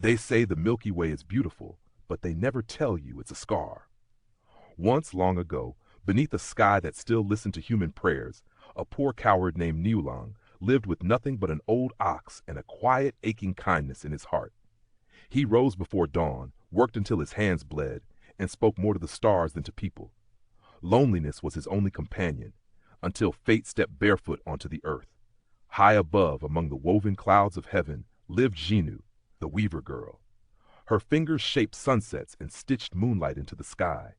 They say the Milky Way is beautiful, but they never tell you it's a scar. Once, long ago, beneath a sky that still listened to human prayers, a poor cowherd named Newlong lived with nothing but an old ox and a quiet, aching kindness in his heart. He rose before dawn, worked until his hands bled, and spoke more to the stars than to people. Loneliness was his only companion, until fate stepped barefoot onto the earth. High above, among the woven clouds of heaven, lived Jinu, the weaver girl. Her fingers shaped sunsets and stitched moonlight into the sky.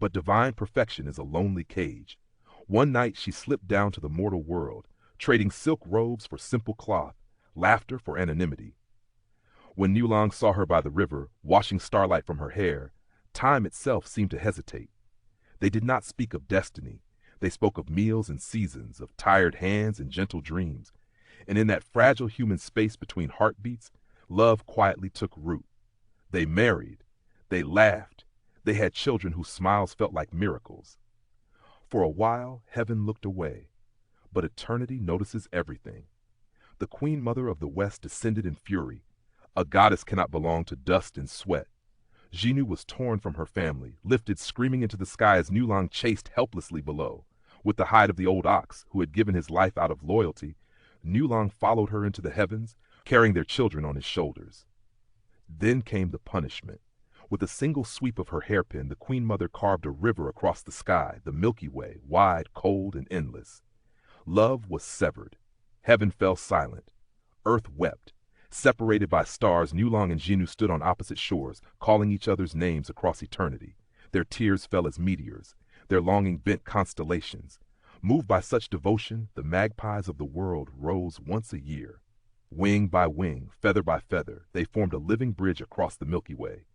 But divine perfection is a lonely cage. One night she slipped down to the mortal world, trading silk robes for simple cloth, laughter for anonymity. When Newlong saw her by the river, washing starlight from her hair, time itself seemed to hesitate. They did not speak of destiny. They spoke of meals and seasons, of tired hands and gentle dreams. And in that fragile human space between heartbeats, love quietly took root. They married. They laughed. They had children whose smiles felt like miracles. For a while, heaven looked away, but eternity notices everything. The Queen Mother of the West descended in fury. A goddess cannot belong to dust and sweat. Jinu was torn from her family, lifted screaming into the sky as Newlong chased helplessly below. With the hide of the old ox, who had given his life out of loyalty, Newlong followed her into the heavens, carrying their children on his shoulders. Then came the punishment. With a single sweep of her hairpin, the Queen Mother carved a river across the sky, the Milky Way, wide, cold, and endless. Love was severed. Heaven fell silent. Earth wept. Separated by stars, Newlong and Jinu stood on opposite shores, calling each other's names across eternity. Their tears fell as meteors. Their longing bent constellations. Moved by such devotion, the magpies of the world rose once a year. Wing by wing, feather by feather, they formed a living bridge across the Milky Way.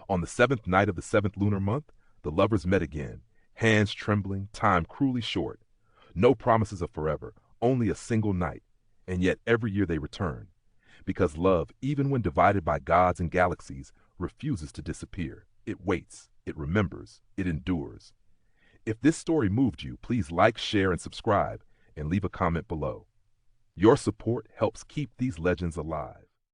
On the 7th night of the 7th lunar month, the lovers met again, hands trembling, time cruelly short. No promises of forever, only a single night, and yet every year they return. Because love, even when divided by gods and galaxies, refuses to disappear. It waits, it remembers, it endures. If this story moved you, please like, share, and subscribe, and leave a comment below. Your support helps keep these legends alive.